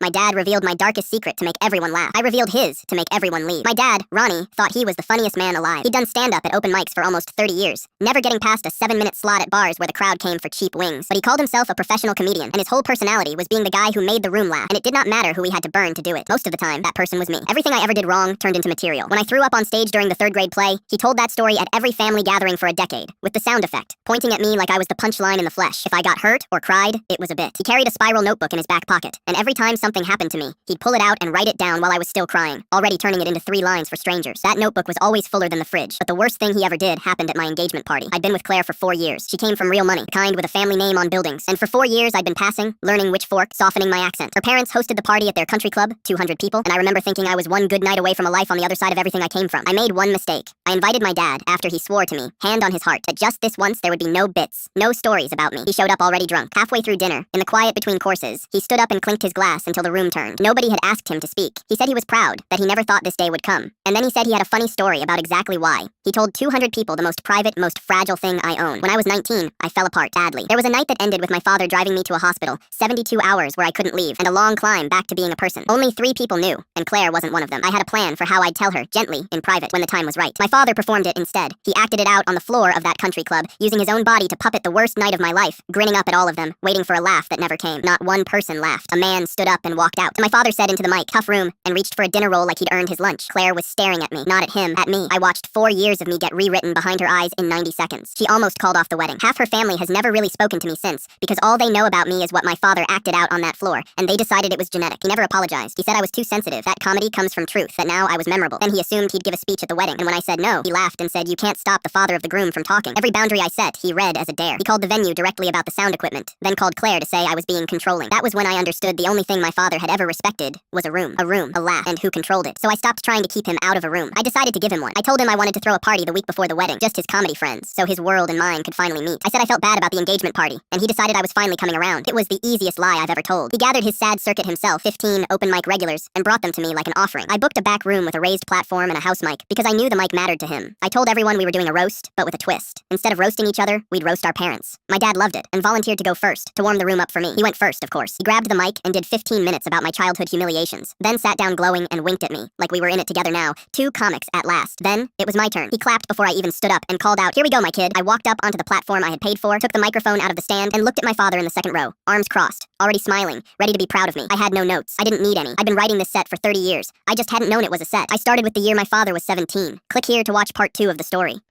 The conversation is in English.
My dad revealed my darkest secret to make everyone laugh. I revealed his to make everyone leave. My dad, Ronnie, thought he was the funniest man alive. He'd done stand-up at open mics for almost 30 years, never getting past a 7-minute slot at bars where the crowd came for cheap wings. But he called himself a professional comedian, and his whole personality was being the guy who made the room laugh, and it did not matter who we had to burn to do it. Most of the time, that person was me. Everything I ever did wrong turned into material. When I threw up on stage during the 3rd grade play, he told that story at every family gathering for a decade, with the sound effect, pointing at me like I was the punchline in the flesh. If I got hurt or cried, it was a bit. He carried a spiral notebook in his back pocket, and every time something happened to me, he'd pull it out and write it down while I was still crying, already turning it into 3 lines for strangers. That notebook was always fuller than the fridge, but the worst thing he ever did happened at my engagement party. I'd been with Claire for 4 years. She came from real money, the kind with a family name on buildings, and for 4 years I'd been passing, learning which fork, softening my accent. Her parents hosted the party at their country club, 200 people, and I remember thinking I was one good night away from a life on the other side of everything I came from. I made one mistake. I invited my dad after he swore to me, hand on his heart, that just this once there would be no bits, no stories about me. He showed up already drunk. Halfway through dinner, in the quiet between courses, he stood up and clinked his glass until the room turned. Nobody had asked him to speak. He said he was proud, that he never thought this day would come. And then he said he had a funny story about exactly why. He told 200 people the most private, most fragile thing I own. When I was 19, I fell apart badly. There was a night that ended with my father driving me to a hospital, 72 hours where I couldn't leave, and a long climb back to being a person. Only 3 people knew, and Claire wasn't one of them. I had a plan for how I'd tell her, gently, in private, when the time was right. My father performed it instead. He acted it out on the floor of that country club, using his own body to puppet the worst night of my life, grinning up at all of them, waiting for a laugh that never came. Not one person laughed. A man stood up and walked out. My father said into the mic, "Tough room," and reached for a dinner roll like he'd earned his lunch. Claire was staring at me, not at him, at me. I watched 4 years of me get rewritten behind her eyes in 90 seconds. She almost called off the wedding. Half her family has never really spoken to me since, because all they know about me is what my father acted out on that floor, and they decided it was genetic. He never apologized. He said I was too sensitive, that comedy comes from truth, that now I was memorable. Then he assumed he'd give a speech at the wedding, and when I said no, he laughed and said, "You can't stop the father of the groom from talking." Every boundary I set, he read as a dare. He called the venue directly about the sound equipment, then called Claire to say I was being controlling. That was when I understood the only thing my father had ever respected was a room, a laugh, and who controlled it. So I stopped trying to keep him out of a room. I decided to give him one. I told him I wanted to throw a party the week before the wedding, just his comedy friends, so his world and mine could finally meet. I said I felt bad about the engagement party, and he decided I was finally coming around. It was the easiest lie I've ever told. He gathered his sad circuit himself, 15 open mic regulars, and brought them to me like an offering. I booked a back room with a raised platform and a house mic, because I knew the mic mattered to him. I told everyone we were doing a roast, but with a twist. Instead of roasting each other, we'd roast our parents. My dad loved it, and volunteered to go first, to warm the room up for me. He went first, of course. He grabbed the mic and did 15 minutes about my childhood humiliations, then sat down glowing and winked at me, like we were in it together now. 2 comics at last. Then, it was my turn. He clapped before I even stood up, and called out, "Here we go, my kid." I walked up onto the platform I had paid for, took the microphone out of the stand, and looked at my father in the 2nd row, arms crossed, already smiling, ready to be proud of me. I had no notes. I didn't need any. I'd been writing this set for 30 years. I just hadn't known it was a set. I started with the year my father was 17. Click here to watch part 2 of the story.